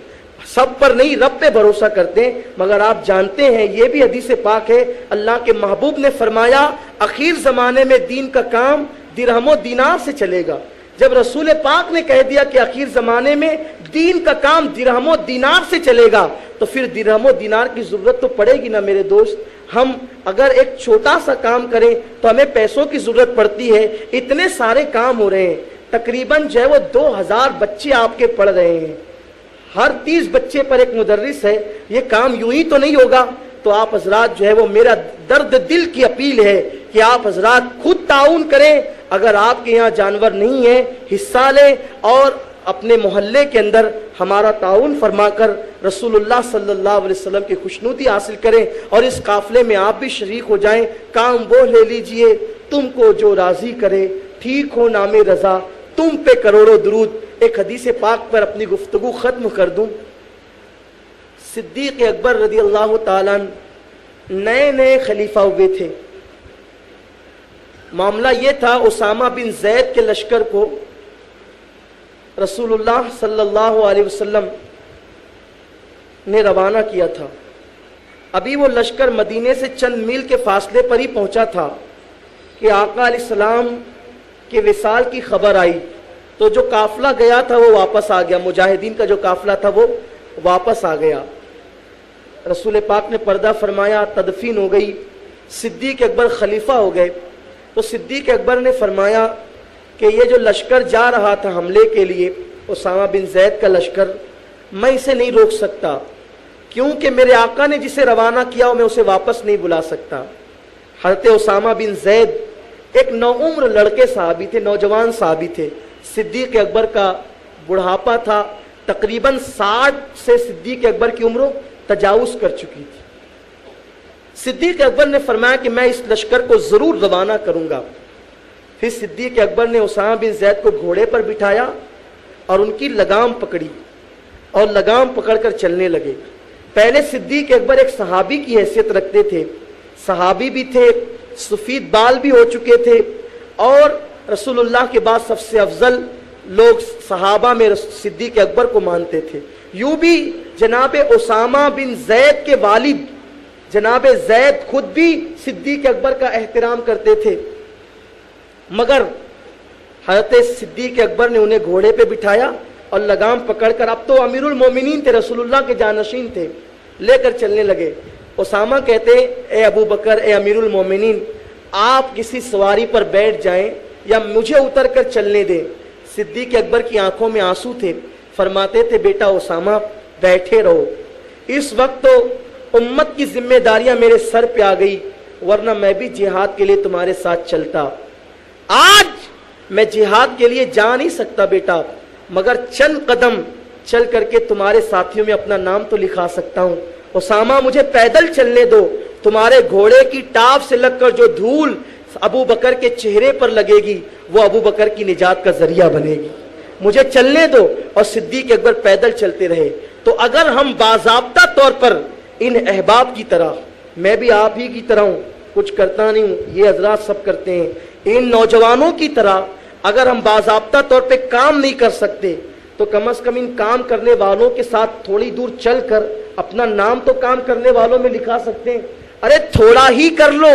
سب پر نہیں رب پہ بھروسہ کرتے ہیں. مگر آپ جانتے ہیں یہ بھی حدیث پاک ہے، اللہ کے محبوب نے فرمایا اخیر زمانے میں دین کا کام درہم و دینار سے چلے گا. جب رسول پاک نے کہہ دیا کہ اخیر زمانے میں دین کا کام درہم و دینار سے چلے گا تو پھر درہم و دینار کی ضرورت تو پڑے گی نا میرے دوست. ہم اگر ایک چھوٹا سا کام کریں تو ہمیں پیسوں کی ضرورت پڑتی ہے. اتنے سارے کام ہو رہے ہیں، تقریباً جو ہے وہ 2000 بچے آپ کے پڑھ رہے ہیں، ہر 30 بچے پر ایک مدرس ہے. یہ کام یوں ہی تو نہیں ہوگا. تو آپ حضرات جو ہے وہ میرا درد دل کی اپیل ہے کہ آپ حضرات خود تعاون کریں. اگر آپ کے یہاں جانور نہیں ہیں حصہ لیں اور اپنے محلے کے اندر ہمارا تعاون فرما کر رسول اللہ صلی اللہ علیہ وسلم کی خوشنودی حاصل کریں اور اس قافلے میں آپ بھی شریک ہو جائیں. کام وہ لے لیجئے تم کو جو راضی کرے، ٹھیک ہو نام رضا تم پہ کروڑوں درود. ایک حدیث پاک پر اپنی گفتگو ختم کر دوں. صدیق اکبر رضی اللہ تعالیٰ نئے خلیفہ ہوئے تھے. معاملہ یہ تھا اسامہ بن زید کے لشکر کو رسول اللہ صلی اللہ علیہ وسلم نے روانہ کیا تھا. ابھی وہ لشکر مدینے سے چند میل کے فاصلے پر ہی پہنچا تھا کہ آقا علیہ السلام کے وصال کی خبر آئی تو جو قافلہ گیا تھا وہ واپس آ گیا، مجاہدین کا جو قافلہ تھا وہ واپس آ گیا۔ رسول پاک نے پردہ فرمایا، تدفین ہو گئی، صدیق اکبر خلیفہ ہو گئے۔ تو صدیق اکبر نے فرمایا کہ یہ جو لشکر جا رہا تھا حملے کے لیے، اسامہ بن زید کا لشکر، میں اسے نہیں روک سکتا، کیونکہ میرے آقا نے جسے روانہ کیا میں اسے واپس نہیں بلا سکتا۔ حضرت اسامہ بن زید ایک نوعمر لڑکے صحابی تھے، نوجوان صحابی تھے۔ صدیق اکبر کا بڑھاپا تھا، تقریباً 60 سے صدیق اکبر کی عمر تجاوز کر چکی تھی۔ صدیق اکبر نے فرمایا کہ میں اس لشکر کو ضرور روانہ کروں گا۔ پھر صدیق اکبر نے اسامہ بن زید کو گھوڑے پر بٹھایا اور ان کی لگام پکڑی اور لگام پکڑ کر چلنے لگے۔ پہلے صدیق اکبر ایک صحابی کی حیثیت رکھتے تھے، صحابی بھی تھے، سفید بال بھی ہو چکے تھے، اور رسول اللہ کے بعد سب سے افضل لوگ صحابہ میں صدیق اکبر کو مانتے تھے۔ یوں بھی جناب اسامہ بن زید کے والد جناب زید خود بھی صدیق اکبر کا احترام کرتے تھے، مگر حضرت صدیق اکبر نے انہیں گھوڑے پہ بٹھایا اور لگام پکڑ کر، اب تو امیر المومنین تھے، رسول اللہ کے جانشین تھے، لے کر چلنے لگے۔ اسامہ کہتے، اے ابو بکر، اے امیر المومنین، آپ کسی سواری پر بیٹھ جائیں یا مجھے اتر کر چلنے دیں۔ صدیق اکبر کی آنکھوں میں آنسو تھے، فرماتے تھے بیٹا اسامہ بیٹھے رہو، اس وقت تو امت کی ذمہ داریاں میرے سر پہ آ گئی، ورنہ میں بھی جہاد کے لیے تمہارے ساتھ چلتا۔ آج میں جہاد کے لیے جا نہیں سکتا بیٹا، مگر چند قدم چل کر کے تمہارے ساتھیوں میں اپنا نام تو لکھا سکتا ہوں۔ اسامہ مجھے پیدل چلنے دو، تمہارے گھوڑے کی ٹاپ سے لگ کر جو دھول ابو بکر کے چہرے پر لگے گی وہ ابو بکر کی نجات کا ذریعہ بنے گی، مجھے چلنے دو۔ اور صدیق اکبر پیدل چلتے رہے۔ تو اگر ہم باضابطہ طور پر ان احباب کی طرح، میں بھی آپ ہی کی طرح ہوں، کچھ کرتا نہیں ہوں، یہ حضرات سب کرتے ہیں، ان نوجوانوں کی طرح اگر ہم باضابطہ طور پہ کام نہیں کر سکتے تو کم از کم ان کام کرنے والوں کے ساتھ تھوڑی دور چل کر اپنا نام تو کام کرنے والوں میں لکھا سکتے ہیں۔ ارے تھوڑا ہی کر لو،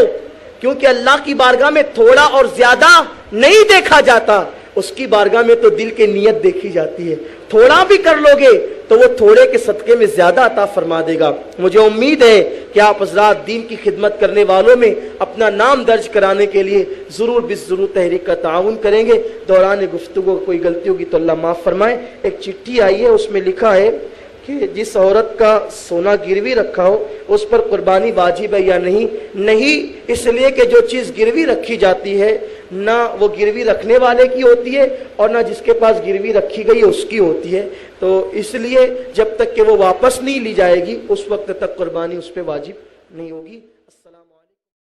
کیونکہ اللہ کی بارگاہ میں تھوڑا اور زیادہ نہیں دیکھا جاتا، اس کی بارگاہ میں تو دل کی نیت دیکھی جاتی ہے۔ تھوڑا بھی کر لو گے تو وہ تھوڑے کے صدقے میں زیادہ عطا فرما دے گا۔ مجھے امید ہے کہ آپ حضرات دین کی خدمت کرنے والوں میں اپنا نام درج کرانے کے لیے ضرور ضرور تحریک کا تعاون کریں گے۔ دوران گفتگو کوئی غلطی ہوگی تو اللہ معاف فرمائے۔ ایک چٹھی آئی ہے، اس میں لکھا ہے کہ جس عورت کا سونا گروی رکھا ہو اس پر قربانی واجب ہے یا نہیں؟ نہیں، اس لیے کہ جو چیز گروی رکھی جاتی ہے نہ وہ گروی رکھنے والے کی ہوتی ہے اور نہ جس کے پاس گروی رکھی گئی ہے اس کی ہوتی ہے، تو اس لیے جب تک کہ وہ واپس نہیں لی جائے گی اس وقت تک قربانی اس پہ واجب نہیں ہوگی۔ السلام